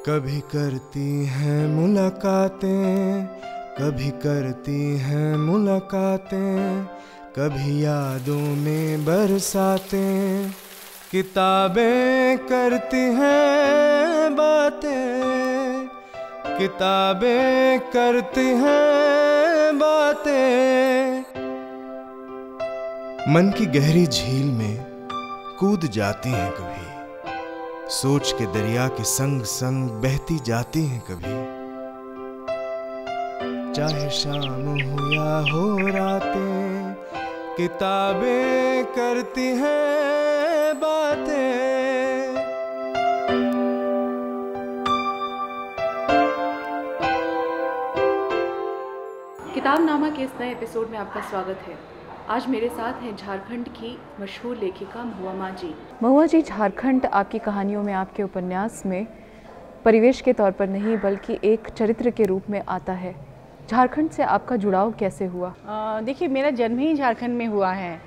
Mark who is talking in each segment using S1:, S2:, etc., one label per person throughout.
S1: कभी करती हैं मुलाकातें, कभी करती हैं मुलाकातें, कभी यादों में बरसातें, किताबें करती हैं बातें, किताबें करती हैं बातें। मन की गहरी झील में कूद जाती हैं कभी, सोच के दरिया के संग संग बहती जाती हैं कभी। चाहे शाम हो या हो रातें, किताबें करती हैं बातें।
S2: किताबनामा के इस नए एपिसोड में आपका स्वागत है। आज मेरे साथ हैं झारखंड की मशहूर लेखिका महुआ माँ जी। महुआ जी, झारखंड आपकी कहानियों में, आपके उपन्यास में परिवेश के तौर पर नहीं बल्कि एक चरित्र के रूप में आता है। झारखंड से आपका जुड़ाव कैसे हुआ?
S3: देखिए, मेरा जन्म ही झारखंड में हुआ है।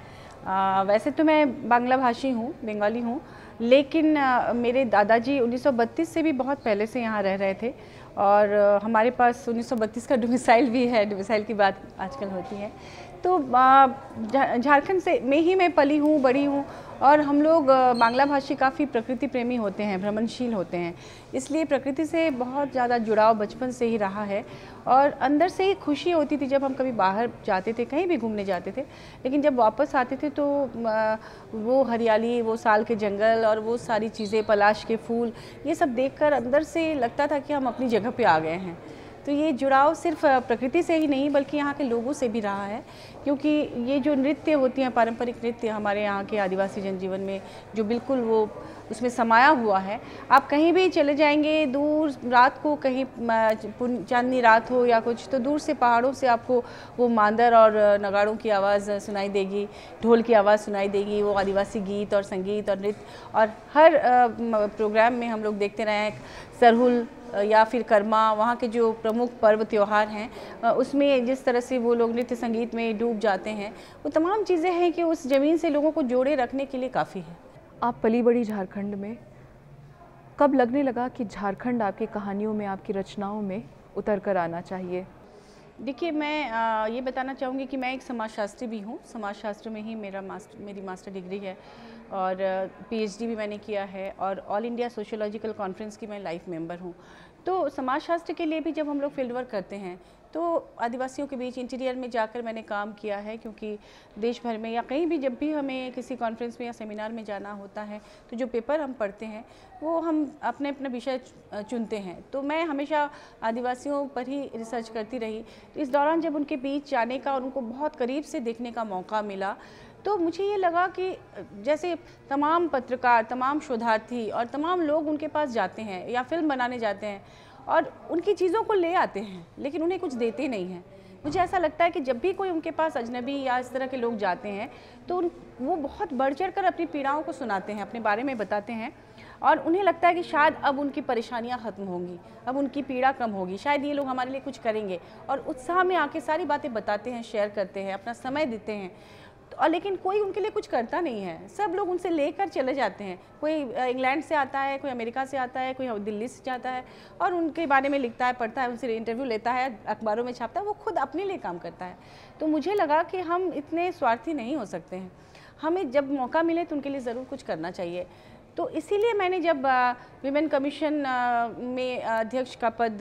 S3: वैसे तो मैं बांग्ला भाषी हूँ, बंगाली हूँ, लेकिन मेरे दादाजी 1932 से भी बहुत पहले से यहाँ रह रहे थे और हमारे पास 1932 का डोमिसाइल भी है। डोमिसाइल की बात आजकल होती है। तो झारखंड से में ही मैं पली हूँ, बड़ी हूँ और हम लोग बांग्ला भाषी काफ़ी प्रकृति प्रेमी होते हैं, भ्रमणशील होते हैं, इसलिए प्रकृति से बहुत ज़्यादा जुड़ाव बचपन से ही रहा है और अंदर से ही खुशी होती थी जब हम कभी बाहर जाते थे, कहीं भी घूमने जाते थे। लेकिन जब वापस आते थे तो वो हरियाली, वो साल के जंगल और वो सारी चीज़ें, पलाश के फूल, ये सब देखकर अंदर से लगता था कि हम अपनी जगह पे आ गए हैं। तो ये जुड़ाव सिर्फ प्रकृति से ही नहीं बल्कि यहाँ के लोगों से भी रहा है, क्योंकि ये जो नृत्य होती हैं, पारंपरिक नृत्य हमारे यहाँ के आदिवासी जनजीवन में जो बिल्कुल वो उसमें समाया हुआ है। आप कहीं भी चले जाएंगे दूर, रात को कहीं चांदनी रात हो या कुछ, तो दूर से पहाड़ों से आपको वो मांदर और नगाड़ों की आवाज़ सुनाई देगी, ढोल की आवाज़ सुनाई देगी, वो आदिवासी गीत और संगीत और नृत्य। और हर प्रोग्राम में हम लोग देखते रहे हैं सरहुल या फिर कर्मा, वहाँ के जो प्रमुख पर्व त्यौहार हैं, उसमें जिस तरह से वो लोग नृत्य संगीत में डूब जाते हैं, वो तमाम चीज़ें हैं कि उस ज़मीन से लोगों को जोड़े रखने के लिए काफ़ी है।
S2: आप पली बड़ी झारखंड में, कब लगने लगा कि झारखंड आपकी कहानियों में, आपकी रचनाओं में उतर कर आना चाहिए?
S3: देखिए, मैं ये बताना चाहूँगी कि मैं एक समाजशास्त्री भी हूँ। समाजशास्त्र में ही मेरी मास्टर डिग्री है और पीएचडी भी मैंने किया है और ऑल इंडिया सोशियोलॉजिकल कॉन्फ्रेंस की मैं लाइफ मेंबर हूँ। तो समाजशास्त्र के लिए भी जब हम लोग फील्ड वर्क करते हैं तो आदिवासियों के बीच इंटीरियर में जाकर मैंने काम किया है, क्योंकि देश भर में या कहीं भी जब भी हमें किसी कॉन्फ्रेंस में या सेमिनार में जाना होता है तो जो पेपर हम पढ़ते हैं वो हम अपने अपना विषय चुनते हैं। तो मैं हमेशा आदिवासियों पर ही रिसर्च करती रही। तो इस दौरान जब उनके बीच जाने का और उनको बहुत करीब से देखने का मौका मिला तो मुझे ये लगा कि जैसे तमाम पत्रकार, तमाम शोधार्थी और तमाम लोग उनके पास जाते हैं या फिल्म बनाने जाते हैं और उनकी चीज़ों को ले आते हैं लेकिन उन्हें कुछ देते नहीं हैं। मुझे ऐसा लगता है कि जब भी कोई उनके पास अजनबी या इस तरह के लोग जाते हैं तो वो बहुत बढ़ चढ़ कर अपनी पीड़ाओं को सुनाते हैं, अपने बारे में बताते हैं और उन्हें लगता है कि शायद अब उनकी परेशानियां ख़त्म होंगी, अब उनकी पीड़ा कम होगी, शायद ये लोग हमारे लिए कुछ करेंगे और उत्साह में आके सारी बातें बताते हैं, शेयर करते हैं, अपना समय देते हैं। और लेकिन कोई उनके लिए कुछ करता नहीं है, सब लोग उनसे लेकर चले जाते हैं। कोई इंग्लैंड से आता है, कोई अमेरिका से आता है, कोई दिल्ली से जाता है और उनके बारे में लिखता है, पढ़ता है, उनसे इंटरव्यू लेता है, अखबारों में छापता है, वो खुद अपने लिए काम करता है। तो मुझे लगा कि हम इतने स्वार्थी नहीं हो सकते हैं, हमें जब मौका मिले तो उनके लिए ज़रूर कुछ करना चाहिए। तो इसीलिए मैंने जब विमेन कमीशन में अध्यक्ष का पद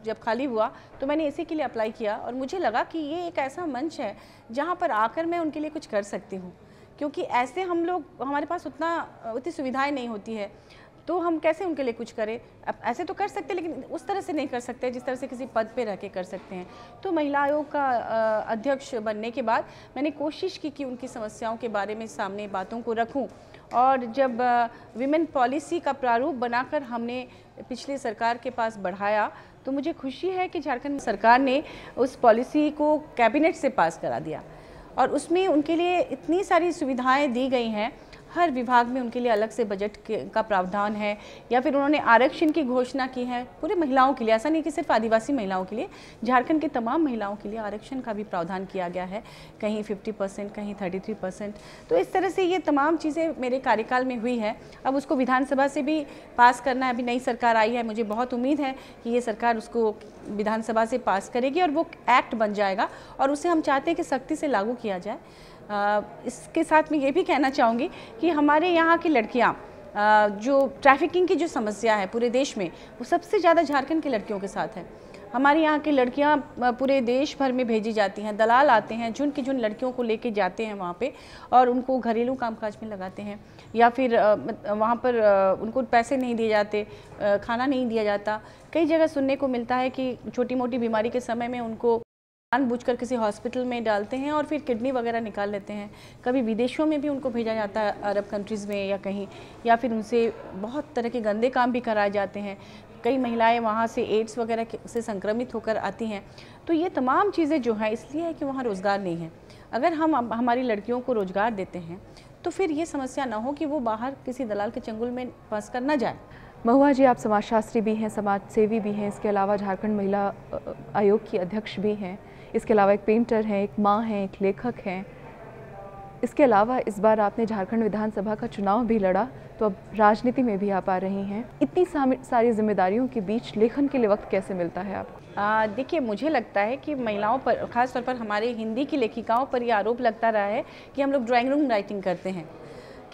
S3: जब खाली हुआ तो मैंने इसी के लिए अप्लाई किया और मुझे लगा कि ये एक ऐसा मंच है जहाँ पर आकर मैं उनके लिए कुछ कर सकती हूँ, क्योंकि ऐसे हम लोग, हमारे पास उतनी सुविधाएं नहीं होती है, तो हम कैसे उनके लिए कुछ करें। अब ऐसे तो कर सकते लेकिन उस तरह से नहीं कर सकते जिस तरह से किसी पद पे रह के कर सकते हैं। तो महिला आयोग का अध्यक्ष बनने के बाद मैंने कोशिश की कि उनकी समस्याओं के बारे में सामने बातों को रखूं और जब विमेन पॉलिसी का प्रारूप बनाकर हमने पिछली सरकार के पास बढ़ाया तो मुझे खुशी है कि झारखंड सरकार ने उस पॉलिसी को कैबिनेट से पास करा दिया और उसमें उनके लिए इतनी सारी सुविधाएं दी गई हैं। हर विभाग में उनके लिए अलग से बजट का प्रावधान है, या फिर उन्होंने आरक्षण की घोषणा की है पूरे महिलाओं के लिए। ऐसा नहीं कि सिर्फ आदिवासी महिलाओं के लिए, झारखंड की तमाम महिलाओं के लिए आरक्षण का भी प्रावधान किया गया है, कहीं 50%, कहीं 33%। तो इस तरह से ये तमाम चीज़ें मेरे कार्यकाल में हुई है। अब उसको विधानसभा से भी पास करना है। अभी नई सरकार आई है, मुझे बहुत उम्मीद है कि ये सरकार उसको विधानसभा से पास करेगी और वो एक्ट बन जाएगा, और उसे हम चाहते हैं कि सख्ती से लागू किया जाए। इसके साथ मैं ये भी कहना चाहूँगी कि हमारे यहाँ की लड़कियाँ, जो ट्रैफिकिंग की जो समस्या है पूरे देश में, वो सबसे ज़्यादा झारखंड की लड़कियों के साथ है। हमारे यहाँ की लड़कियाँ पूरे देश भर में भेजी जाती हैं, दलाल आते हैं, झुंड की झुंड लड़कियों को लेके जाते हैं वहाँ पे और उनको घरेलू कामकाज में लगाते हैं, या फिर वहाँ पर उनको पैसे नहीं दिए जाते, खाना नहीं दिया जाता। कई जगह सुनने को मिलता है कि छोटी मोटी बीमारी के समय में उनको जानबूझकर किसी हॉस्पिटल में डालते हैं और फिर किडनी वगैरह निकाल लेते हैं। कभी विदेशों में भी उनको भेजा जाता है, अरब कंट्रीज़ में या कहीं, या फिर उनसे बहुत तरह के गंदे काम भी कराए जाते हैं। कई महिलाएं वहाँ से एड्स वगैरह से संक्रमित होकर आती हैं। तो ये तमाम चीज़ें जो हैं इसलिए है कि वहाँ रोज़गार नहीं है। अगर हम हमारी लड़कियों को रोज़गार देते हैं तो फिर ये समस्या ना हो कि वो बाहर किसी दलाल के चंगुल में फंस कर ना जाए।
S2: महुआ जी, आप समाजशास्त्री भी हैं, समाज सेवी भी हैं, इसके अलावा झारखंड महिला आयोग की अध्यक्ष भी हैं, इसके अलावा एक पेंटर हैं, एक माँ हैं, एक लेखक हैं। इसके अलावा इस बार आपने झारखंड विधानसभा का चुनाव भी लड़ा, तो अब राजनीति में भी आप आ रही हैं। इतनी सारी जिम्मेदारियों के बीच लेखन के लिए वक्त कैसे मिलता है आपको?
S3: देखिए, मुझे लगता है कि महिलाओं पर, ख़ास तौर पर हमारे हिंदी की लेखिकाओं पर ये आरोप लगता रहा है कि हम लोग ड्राइंग रूम राइटिंग करते हैं,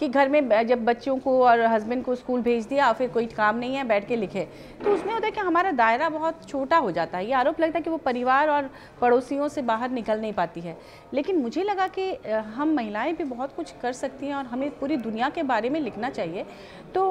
S3: कि घर में जब बच्चों को और हस्बैंड को स्कूल भेज दिया, फिर कोई काम नहीं है, बैठ के लिखे, तो उसमें होता है कि हमारा दायरा बहुत छोटा हो जाता है। ये आरोप लगता है कि वो परिवार और पड़ोसियों से बाहर निकल नहीं पाती है। लेकिन मुझे लगा कि हम महिलाएं भी बहुत कुछ कर सकती हैं और हमें पूरी दुनिया के बारे में लिखना चाहिए। तो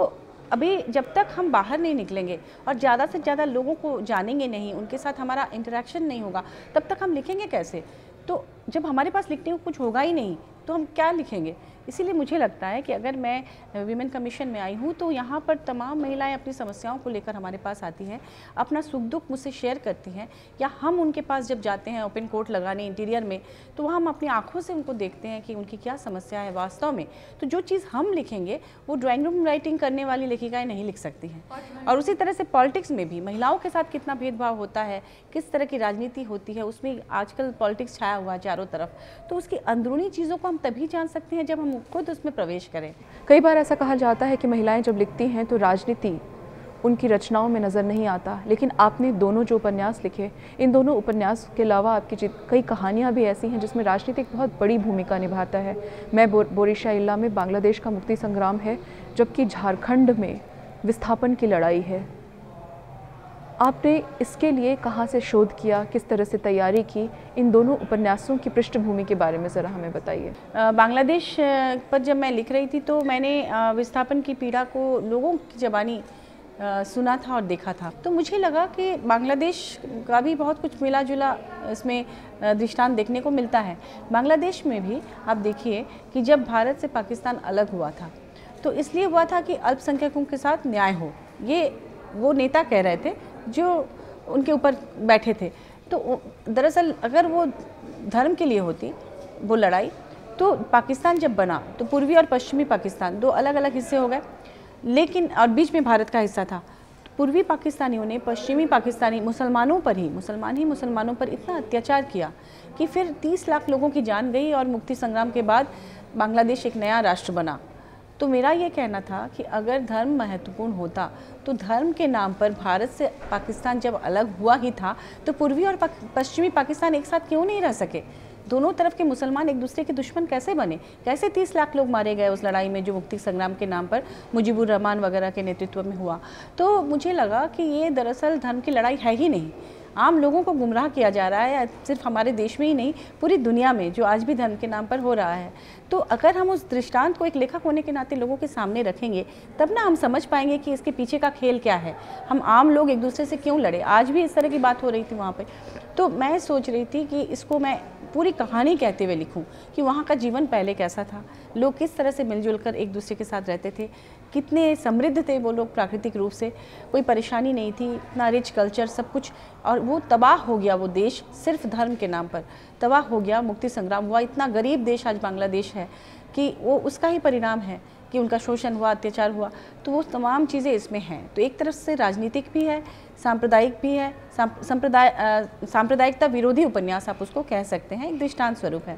S3: अभी जब तक हम बाहर नहीं निकलेंगे और ज़्यादा से ज़्यादा लोगों को जानेंगे नहीं, उनके साथ हमारा इंटरेक्शन नहीं होगा, तब तक हम लिखेंगे कैसे? तो जब हमारे पास लिखने को कुछ होगा ही नहीं तो हम क्या लिखेंगे? इसीलिए मुझे लगता है कि अगर मैं विमेन कमीशन में आई हूँ तो यहाँ पर तमाम महिलाएं अपनी समस्याओं को लेकर हमारे पास आती हैं, अपना सुख दुख मुझसे शेयर करती हैं, या हम उनके पास जब जाते हैं ओपन कोर्ट लगाने इंटीरियर में, तो वहाँ हम अपनी आंखों से उनको देखते हैं कि उनकी क्या समस्या है वास्तव में। तो जो चीज़ हम लिखेंगे वो ड्राइंग रूम राइटिंग करने वाली लेखिकाएँ नहीं लिख सकती हैं। और उसी तरह से पॉलिटिक्स में भी महिलाओं के साथ कितना भेदभाव होता है, किस तरह की राजनीति होती है, उसमें आजकल पॉलिटिक्स छाया हुआ है चारों तरफ, तो उसकी अंदरूनी चीज़ों को हम तभी जान सकते हैं जब हम खुद उसमें प्रवेश करें।
S2: कई बार ऐसा कहा जाता है कि महिलाएं जब लिखती हैं तो राजनीति उनकी रचनाओं में नज़र नहीं आता, लेकिन आपने दोनों जो उपन्यास लिखे, इन दोनों उपन्यास के अलावा आपकी कई कहानियां भी ऐसी हैं जिसमें राजनीति एक बहुत बड़ी भूमिका निभाता है। मैं बोरिशा इल्ला में बांग्लादेश का मुक्ति संग्राम है, जबकि झारखंड में विस्थापन की लड़ाई है। आपने इसके लिए कहाँ से शोध किया, किस तरह से तैयारी की? इन दोनों उपन्यासों की पृष्ठभूमि के बारे में ज़रा हमें बताइए।
S3: बांग्लादेश पर जब मैं लिख रही थी तो मैंने विस्थापन की पीड़ा को लोगों की ज़बानी सुना था और देखा था, तो मुझे लगा कि बांग्लादेश का भी बहुत कुछ मिला जुला इसमें दृष्टांत देखने को मिलता है। बांग्लादेश में भी आप देखिए कि जब भारत से पाकिस्तान अलग हुआ था तो इसलिए हुआ था कि अल्पसंख्यकों के साथ न्याय हो, ये वो नेता कह रहे थे जो उनके ऊपर बैठे थे। तो दरअसल अगर वो धर्म के लिए होती वो लड़ाई, तो पाकिस्तान जब बना तो पूर्वी और पश्चिमी पाकिस्तान दो अलग अलग हिस्से हो गए, लेकिन और बीच में भारत का हिस्सा था। तो पूर्वी पाकिस्तानियों ने पश्चिमी पाकिस्तानी मुसलमानों पर इतना अत्याचार किया कि फिर 30 लाख लोगों की जान गई और मुक्ति संग्राम के बाद बांग्लादेश एक नया राष्ट्र बना। तो मेरा ये कहना था कि अगर धर्म महत्वपूर्ण होता तो धर्म के नाम पर भारत से पाकिस्तान जब अलग हुआ ही था तो पूर्वी और पश्चिमी पाकिस्तान एक साथ क्यों नहीं रह सके? दोनों तरफ के मुसलमान एक दूसरे के दुश्मन कैसे बने? कैसे 30 लाख लोग मारे गए उस लड़ाई में जो मुक्ति संग्राम के नाम पर मुजीबुर रहमान वगैरह के नेतृत्व में हुआ? तो मुझे लगा कि ये दरअसल धर्म की लड़ाई है ही नहीं, आम लोगों को गुमराह किया जा रहा है, सिर्फ हमारे देश में ही नहीं पूरी दुनिया में जो आज भी धर्म के नाम पर हो रहा है। तो अगर हम उस दृष्टांत को एक लेखक होने के नाते लोगों के सामने रखेंगे तब ना हम समझ पाएंगे कि इसके पीछे का खेल क्या है, हम आम लोग एक दूसरे से क्यों लड़े। आज भी इस तरह की बात हो रही थी वहाँ पे, तो मैं सोच रही थी कि इसको मैं पूरी कहानी कहते हुए लिखूं कि वहाँ का जीवन पहले कैसा था, लोग किस तरह से मिलजुल कर एक दूसरे के साथ रहते थे, कितने समृद्ध थे वो लोग प्राकृतिक रूप से, कोई परेशानी नहीं थी, इतना रिच कल्चर सब कुछ। और वो तबाह हो गया, वो देश सिर्फ धर्म के नाम पर तबाह हो गया, मुक्ति संग्राम हुआ, इतना गरीब देश आज बांग्लादेश है कि वो उसका ही परिणाम है कि उनका शोषण हुआ, अत्याचार हुआ। तो वो तमाम चीज़ें इसमें हैं। तो एक तरफ से राजनीतिक भी है, सांप्रदायिक भी है, सांप्रदायिकता विरोधी उपन्यास आप उसको कह सकते हैं, एक दृष्टांत स्वरूप है।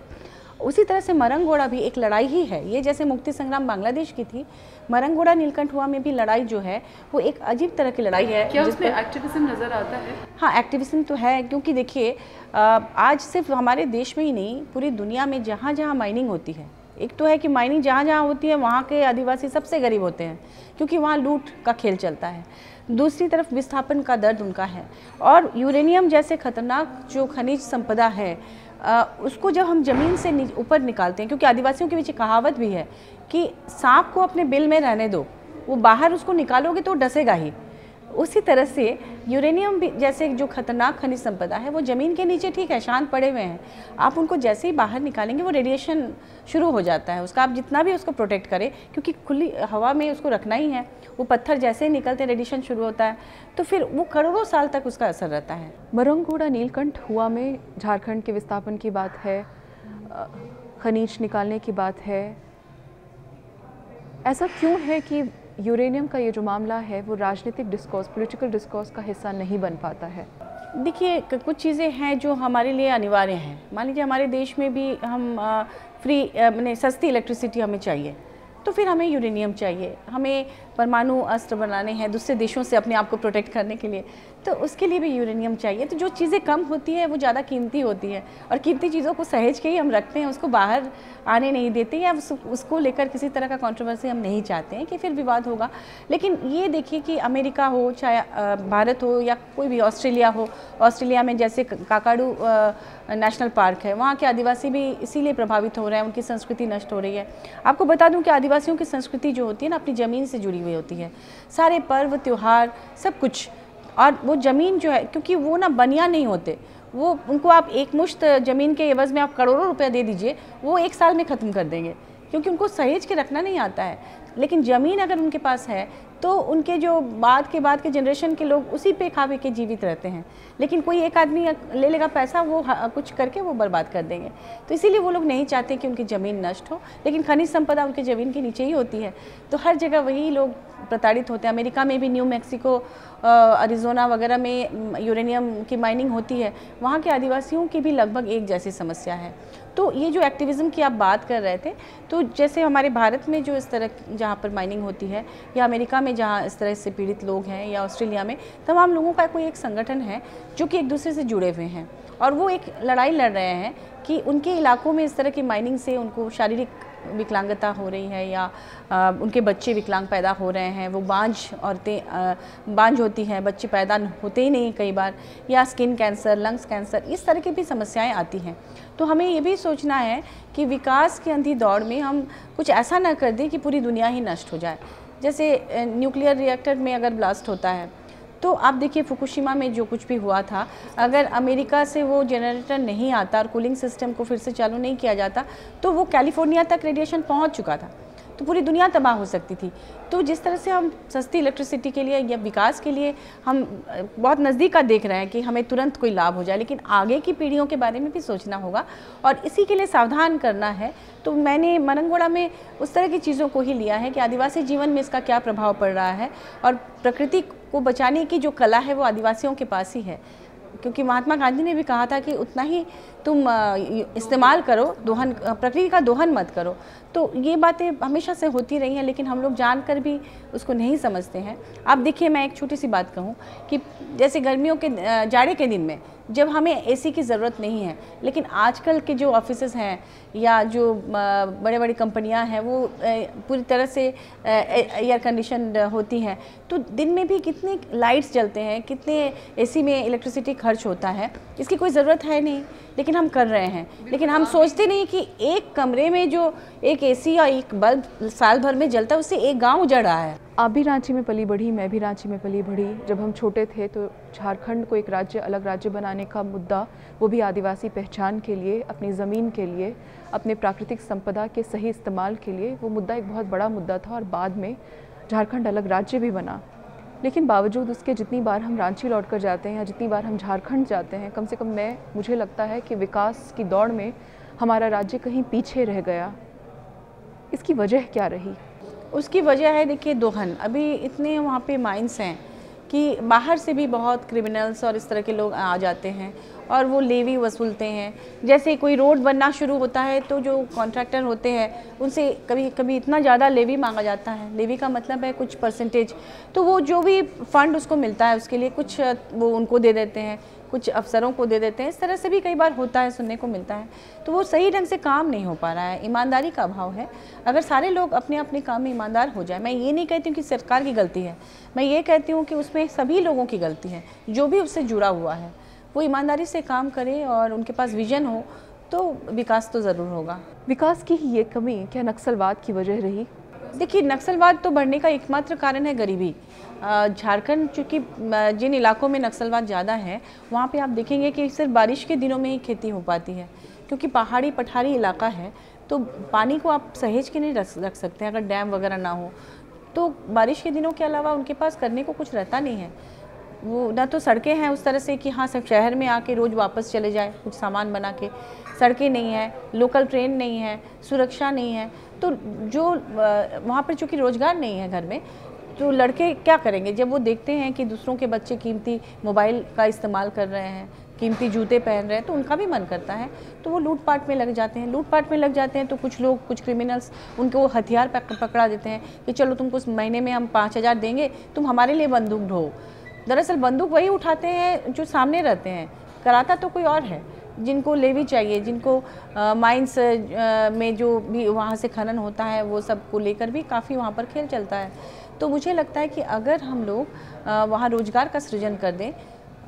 S3: उसी तरह से मरंगोड़ा भी एक लड़ाई ही है। ये जैसे मुक्ति संग्राम बांग्लादेश की थी, मरंगोड़ा नीलकंठ हुआ में भी लड़ाई जो है वो एक अजीब तरह की लड़ाई है।
S2: क्या उसमें एक्टिविज्म नज़र आता है?
S3: हाँ, एक्टिविज्म तो है, क्योंकि देखिए आज सिर्फ हमारे देश में ही नहीं, पूरी दुनिया में जहाँ जहाँ माइनिंग होती है, एक तो है कि माइनिंग जहाँ जहाँ होती है वहाँ के आदिवासी सबसे गरीब होते हैं, क्योंकि वहाँ लूट का खेल चलता है। दूसरी तरफ विस्थापन का दर्द उनका है, और यूरेनियम जैसे खतरनाक जो खनिज संपदा है उसको जब हम ज़मीन से ऊपर निकालते हैं, क्योंकि आदिवासियों के बीच एक कहावत भी है कि सांप को अपने बिल में रहने दो, वो बाहर उसको निकालोगे तो डसेगा ही। उसी तरह से यूरेनियम भी जैसे जो खतरनाक खनिज संपदा है वो ज़मीन के नीचे ठीक है शांत पड़े हुए हैं, आप उनको जैसे ही बाहर निकालेंगे वो रेडिएशन शुरू हो जाता है उसका। आप जितना भी उसको प्रोटेक्ट करें, क्योंकि खुली हवा में उसको रखना ही है, वो पत्थर जैसे ही निकलते हैं रेडिएशन शुरू होता है, तो फिर वो करोड़ों साल तक उसका असर रहता है।
S2: मरंगोड़ा नीलकंठ हुआ में झारखंड के विस्थापन की बात है, खनिज निकालने की बात है। ऐसा क्यों है कि यूरेनियम का ये जो मामला है वो राजनीतिक डिस्कोर्स, पॉलिटिकल डिस्कोर्स का हिस्सा नहीं बन पाता है?
S3: देखिए, कुछ चीज़ें हैं जो हमारे लिए अनिवार्य हैं। मान लीजिए हमारे देश में भी हम फ्री मैंने सस्ती इलेक्ट्रिसिटी हमें चाहिए, तो फिर हमें यूरेनियम चाहिए। हमें परमाणु अस्त्र बनाने हैं दूसरे देशों से अपने आप को प्रोटेक्ट करने के लिए, तो उसके लिए भी यूरेनियम चाहिए। तो जो चीज़ें कम होती है वो ज़्यादा कीमती होती है, और कीमती चीज़ों को सहेज के ही हम रखते हैं, उसको बाहर आने नहीं देते, या उसको लेकर किसी तरह का कंट्रोवर्सी हम नहीं चाहते हैं कि फिर विवाद होगा। लेकिन ये देखिए कि अमेरिका हो, चाहे भारत हो, या कोई भी ऑस्ट्रेलिया हो, ऑस्ट्रेलिया में जैसे काकाडू नेशनल पार्क है, वहाँ के आदिवासी भी इसीलिए प्रभावित हो रहे हैं, उनकी संस्कृति नष्ट हो रही है। आपको बता दूँ कि आदिवासियों की संस्कृति जो होती है ना, अपनी ज़मीन से जुड़ी हुई होती है, सारे पर्व त्यौहार सब कुछ। और वो ज़मीन जो है, क्योंकि वो ना बनिया नहीं होते, वो उनको आप एक मुश्त ज़मीन के एवज़ में आप करोड़ों रुपया दे दीजिए, वो एक साल में ख़त्म कर देंगे, क्योंकि उनको सहेज के रखना नहीं आता है। लेकिन ज़मीन अगर उनके पास है तो उनके जो बाद के जनरेशन के लोग उसी पे खा पी के जीवित रहते हैं। लेकिन कोई एक आदमी ले लेगा पैसा, वो कुछ करके वो बर्बाद कर देंगे। तो इसीलिए वो लोग नहीं चाहते कि उनकी ज़मीन नष्ट हो, लेकिन खनिज संपदा उनकी ज़मीन के नीचे ही होती है, तो हर जगह वही लोग प्रताड़ित होते हैं। अमेरिका में भी न्यू मैक्सिको, अरिज़ोना वगैरह में यूरेनियम की माइनिंग होती है, वहाँ के आदिवासियों की भी लगभग एक जैसी समस्या है। तो ये जो एक्टिविज़म की आप बात कर रहे थे, तो जैसे हमारे भारत में जो इस तरह जहाँ पर माइनिंग होती है, या अमेरिका में जहाँ इस तरह से पीड़ित लोग हैं, या ऑस्ट्रेलिया में, तमाम लोगों का कोई एक संगठन है जो कि एक दूसरे से जुड़े हुए हैं, और वो एक लड़ाई लड़ रहे हैं कि उनके इलाकों में इस तरह की माइनिंग से उनको शारीरिक विकलांगता हो रही है, या उनके बच्चे विकलांग पैदा हो रहे हैं, वो बांझ होती हैं, बच्चे पैदा होते ही नहीं कई बार, या स्किन कैंसर, लंग्स कैंसर, इस तरह की भी समस्याएं आती हैं। तो हमें ये भी सोचना है कि विकास की अंधी दौड़ में हम कुछ ऐसा ना कर दें कि पूरी दुनिया ही नष्ट हो जाए। जैसे न्यूक्लियर रिएक्टर में अगर ब्लास्ट होता है, तो आप देखिए फुकुशिमा में जो कुछ भी हुआ था, अगर अमेरिका से वो जनरेटर नहीं आता और कूलिंग सिस्टम को फिर से चालू नहीं किया जाता, तो वो कैलिफोर्निया तक रेडिएशन पहुंच चुका था, तो पूरी दुनिया तबाह हो सकती थी। तो जिस तरह से हम सस्ती इलेक्ट्रिसिटी के लिए या विकास के लिए हम बहुत नज़दीक का देख रहे हैं कि हमें तुरंत कोई लाभ हो जाए, लेकिन आगे की पीढ़ियों के बारे में भी सोचना होगा और इसी के लिए सावधान करना है। तो मैंने मरंगोड़ा में उस तरह की चीज़ों को ही लिया है कि आदिवासी जीवन में इसका क्या प्रभाव पड़ रहा है, और प्रकृति को बचाने की जो कला है वो आदिवासियों के पास ही है, क्योंकि महात्मा गांधी ने भी कहा था कि उतना ही तुम इस्तेमाल करो, दोहन, प्रकृति का दोहन मत करो। तो ये बातें हमेशा से होती रही हैं, लेकिन हम लोग जानकर भी उसको नहीं समझते हैं। आप देखिए, मैं एक छोटी सी बात कहूँ कि जैसे गर्मियों के जाड़े के दिन में जब हमें एसी की ज़रूरत नहीं है, लेकिन आजकल के जो ऑफिसेज़ हैं या जो बड़े बड़ी कंपनियां हैं वो पूरी तरह से एयर कंडीशन होती हैं, तो दिन में भी कितने लाइट्स जलते हैं, कितने एसी में इलेक्ट्रिसिटी खर्च होता है, इसकी कोई ज़रूरत है नहीं। लेकिन हम कर रहे हैं। लेकिन हम सोचते नहीं कि एक कमरे में जो एक एसी या एक बल्ब साल भर में जलता है उससे एक गांव उजड़ रहा है।
S2: आप भी रांची में पली बढ़ी, मैं भी रांची में पली बढ़ी। जब हम छोटे थे तो झारखंड को एक राज्य, अलग राज्य बनाने का मुद्दा, वो भी आदिवासी पहचान के लिए, अपनी ज़मीन के लिए, अपने प्राकृतिक संपदा के सही इस्तेमाल के लिए, वो मुद्दा एक बहुत बड़ा मुद्दा था और बाद में झारखंड अलग राज्य भी बना। लेकिन बावजूद उसके जितनी बार हम रांची लौट कर जाते हैं या जितनी बार हम झारखंड जाते हैं, कम से कम मुझे लगता है कि विकास की दौड़ में हमारा राज्य कहीं पीछे रह गया। इसकी वजह क्या रही?
S3: उसकी वजह है, देखिए, दोहन। अभी इतने वहाँ पे माइंस हैं कि बाहर से भी बहुत क्रिमिनल्स और इस तरह के लोग आ जाते हैं और वो लेवी वसूलते हैं। जैसे कोई रोड बनना शुरू होता है तो जो कॉन्ट्रैक्टर होते हैं उनसे कभी कभी इतना ज़्यादा लेवी मांगा जाता है। लेवी का मतलब है कुछ परसेंटेज, तो वो जो भी फंड उसको मिलता है उसके लिए कुछ वो उनको दे देते हैं, कुछ अफसरों को दे देते हैं। इस तरह से भी कई बार होता है, सुनने को मिलता है। तो वो सही ढंग से काम नहीं हो पा रहा है, ईमानदारी का अभाव है। अगर सारे लोग अपने अपने काम में ईमानदार हो जाए, मैं ये नहीं कहती हूँ कि सरकार की गलती है, मैं ये कहती हूँ कि उसमें सभी लोगों की गलती है, जो भी उससे जुड़ा हुआ है वो ईमानदारी से काम करे और उनके पास विजन हो तो विकास तो ज़रूर होगा।
S2: विकास की ये कमी क्या नक्सलवाद की वजह रही?
S3: देखिए, नक्सलवाद तो बढ़ने का एकमात्र कारण है गरीबी। झारखंड चूँकि जिन इलाकों में नक्सलवाद ज़्यादा है वहाँ पे आप देखेंगे कि सिर्फ बारिश के दिनों में ही खेती हो पाती है, क्योंकि पहाड़ी पठारी इलाका है तो पानी को आप सहेज के नहीं रख सकते हैं। अगर डैम वगैरह ना हो तो बारिश के दिनों के अलावा उनके पास करने को कुछ रहता नहीं है। वो ना तो सड़कें हैं उस तरह से कि हाँ सब शहर में आके रोज़ वापस चले जाए कुछ सामान बना के, सड़कें नहीं है, लोकल ट्रेन नहीं है, सुरक्षा नहीं है। तो जो वहाँ पर चूँकि रोज़गार नहीं है घर में, तो लड़के क्या करेंगे जब वो देखते हैं कि दूसरों के बच्चे कीमती मोबाइल का इस्तेमाल कर रहे हैं, कीमती जूते पहन रहे हैं, तो उनका भी मन करता है, तो वो लूटपाट में लग जाते हैं। लूटपाट में लग जाते हैं तो कुछ लोग, कुछ क्रिमिनल्स उनको वो हथियार पकड़ा देते हैं कि चलो तुमको उस महीने में हम 5,000 देंगे, तुम हमारे लिए बंदूक ढो। दरअसल बंदूक वही उठाते हैं जो सामने रहते हैं, कराता तो कोई और है। जिनको लेवी चाहिए, जिनको माइंस में जो भी वहाँ से खनन होता है वो सब को लेकर भी काफ़ी वहाँ पर खेल चलता है। तो मुझे लगता है कि अगर हम लोग वहाँ रोज़गार का सृजन कर दें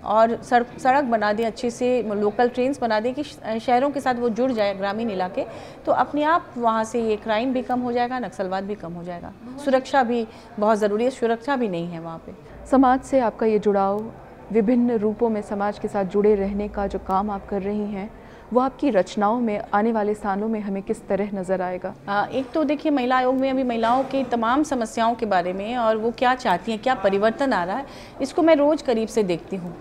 S3: और सड़क बना दें, अच्छे से लोकल ट्रेन्स बना दें कि शहरों के साथ वो जुड़ जाए ग्रामीण इलाके, तो अपने आप वहाँ से ये क्राइम भी कम हो जाएगा, नक्सलवाद भी कम हो जाएगा। सुरक्षा भी बहुत ज़रूरी है, सुरक्षा भी नहीं है वहाँ पे।
S2: समाज से आपका ये जुड़ाव, विभिन्न रूपों में समाज के साथ जुड़े रहने का जो काम आप कर रही हैं, वो आपकी रचनाओं में आने वाले सालों में हमें किस तरह नज़र आएगा?
S3: एक तो देखिए, महिला आयोग में अभी महिलाओं की तमाम समस्याओं के बारे में और वो क्या चाहती हैं, क्या परिवर्तन आ रहा है, इसको मैं रोज़ करीब से देखती हूँ।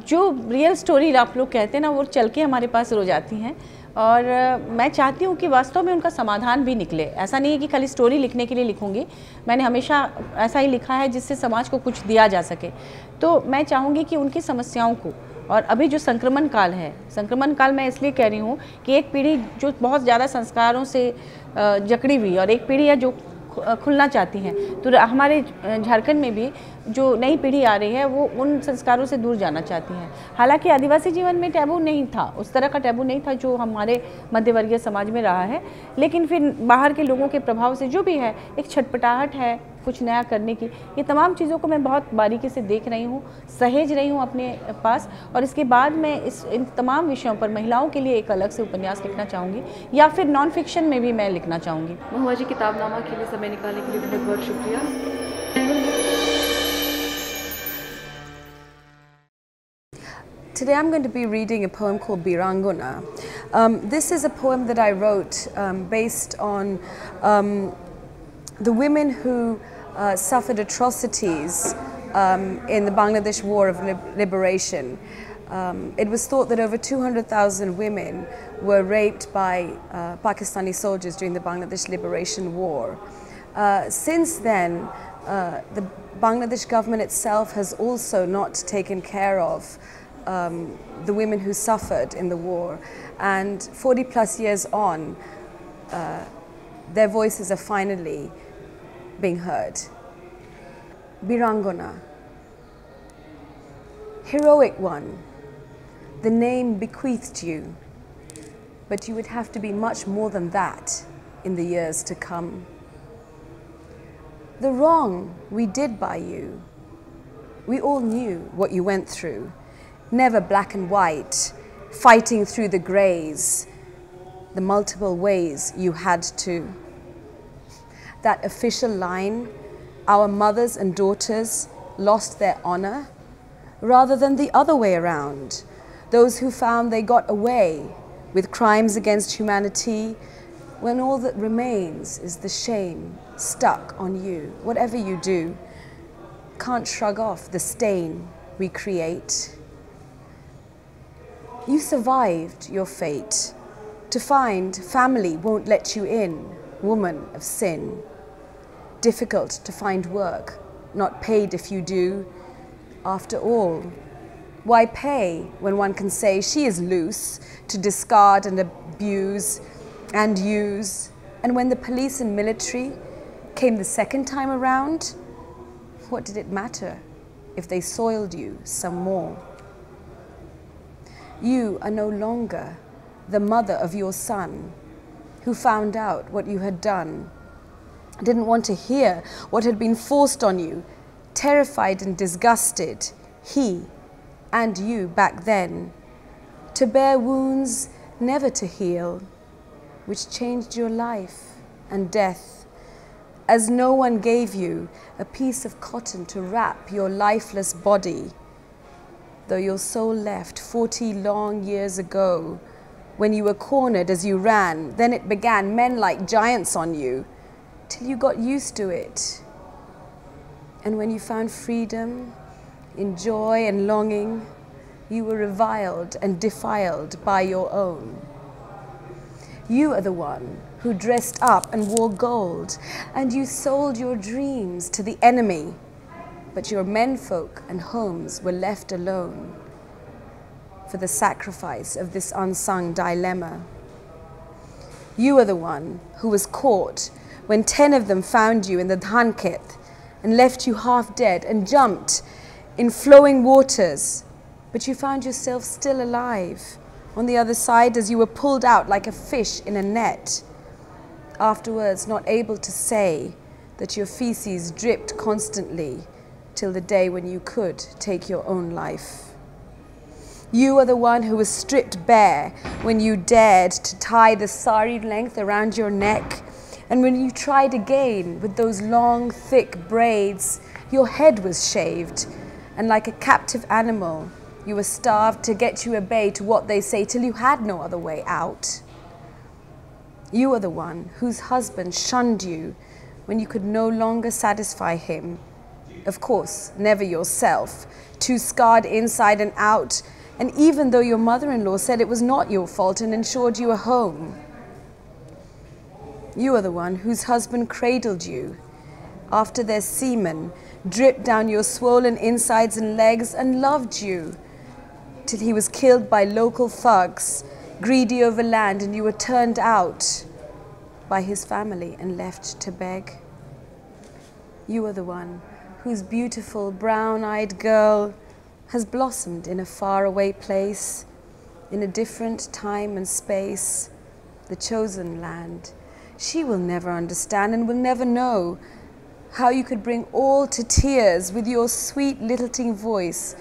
S3: जो रियल स्टोरी आप लोग कहते हैं ना, वो चल के हमारे पास रोज आती हैं और मैं चाहती हूँ कि वास्तव में उनका समाधान भी निकले। ऐसा नहीं है कि खाली स्टोरी लिखने के लिए लिखूँगी, मैंने हमेशा ऐसा ही लिखा है जिससे समाज को कुछ दिया जा सके। तो मैं चाहूँगी कि उनकी समस्याओं को, और अभी जो संक्रमण काल है, संक्रमण काल मैं इसलिए कह रही हूँ कि एक पीढ़ी जो बहुत ज़्यादा संस्कारों से जकड़ी हुई और एक पीढ़ी है जो खुलना चाहती हैं, तो हमारे झारखंड में भी जो नई पीढ़ी आ रही है वो उन संस्कारों से दूर जाना चाहती हैं। हालांकि आदिवासी जीवन में टैबू नहीं था, उस तरह का टैबू नहीं था जो हमारे मध्यवर्गीय समाज में रहा है, लेकिन फिर बाहर के लोगों के प्रभाव से जो भी है, एक छटपटाहट है कुछ नया करने की। ये तमाम चीज़ों को मैं बहुत बारीकी से देख रही हूँ, सहेज रही हूँ अपने पास, और इसके बाद मैं इन तमाम विषयों पर महिलाओं के लिए एक अलग से उपन्यास लिखना चाहूँगी या फिर नॉन फिक्शन में भी मैं लिखना चाहूँगी।
S2: महुआ जी, किताबनामा के लिए समय निकालने के लिए बहुत बहुत शुक्रिया।
S4: Today I'm going to be reading a poem called Birangona. This is a poem that I wrote based on the women who suffered atrocities in the Bangladesh War of Liberation. It was thought that over 200,000 women were raped by Pakistani soldiers during the Bangladesh Liberation War. Since then, the Bangladesh government itself has also not taken care of the women who suffered in the war, and 40 plus years on, their voices are finally being heard. Birangona, heroic one, the name bequeathed you, but you would have to be much more than that in the years to come. The wrong we did by you, we all knew what you went through. Never black and white, fighting through the grays, the multiple ways you had to. That official line, our mothers and daughters lost their honor, rather than the other way around, those who found they got away with crimes against humanity, when all that remains is the shame stuck on you. Whatever you do, can't shrug off the stain we create. You survived your fate. To find family won't let you in, woman of sin. Difficult to find work, not paid if you do. After all, why pay when one can say she is loose to discard and abuse and use? And when the police and military came the second time around, what did it matter if they soiled you some more? You are no longer the mother of your son who found out what you had done, didn't want to hear what had been forced on you, terrified and disgusted, he and you back then, to bear wounds never to heal, which changed your life and death, as no one gave you a piece of cotton to wrap your lifeless body, though your soul left 40 long years ago, when you were cornered as you ran. Then it began, men like giants on you, till you got used to it. And when you found freedom in joy and longing, you were reviled and defiled by your own. You are the one who dressed up and wore gold, and you sold your dreams to the enemy, but your menfolk and homes were left alone for the sacrifice of this unsung dilemma. You are the one who was caught when 10 of them found you in the Dhanketh and left you half dead and jumped in flowing waters, but you found yourself still alive on the other side as you were pulled out like a fish in a net. Afterwards, not able to say that your feces dripped constantly till the day when you could take your own life. You are the one who was stripped bare when you dared to tie the sari length around your neck, and when you tried again with those long, thick braids, your head was shaved, and like a captive animal, you were starved to get you obey to what they say till you had no other way out. You are the one whose husband shunned you when you could no longer satisfy him. Of course, never yourself, too scarred inside and out, and even though your mother-in-law said it was not your fault and ensured you a home. You are the one whose husband cradled you after their semen dripped down your swollen insides and legs and loved you till he was killed by local thugs, greedy over land, and you were turned out by his family and left to beg. You are the one whose beautiful brown-eyed girl has blossomed in a faraway place, in a different time and space, the chosen land. She will never understand and will never know how you could bring all to tears with your sweet lilting voice,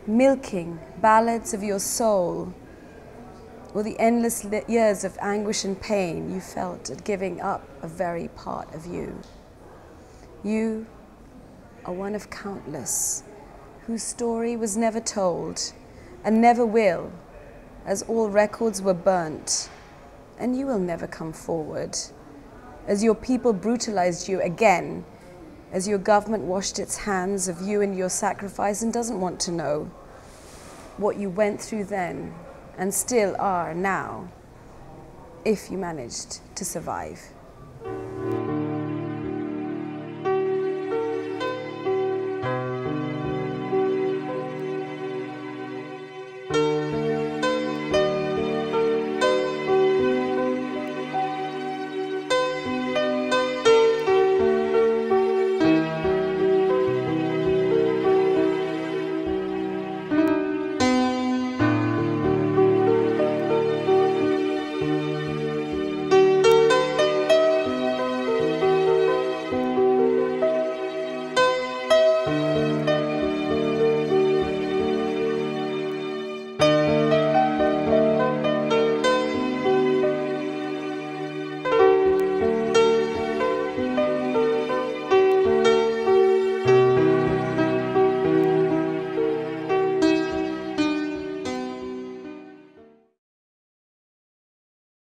S4: milking ballads of your soul, or the endless years of anguish and pain you felt at giving up a very part of you. You are one of countless whose story was never told and never will, as all records were burnt, and you will never come forward, as your people brutalized you again, as your government washed its hands of you and your sacrifice and doesn't want to know what you went through then and still are now, if you managed to survive.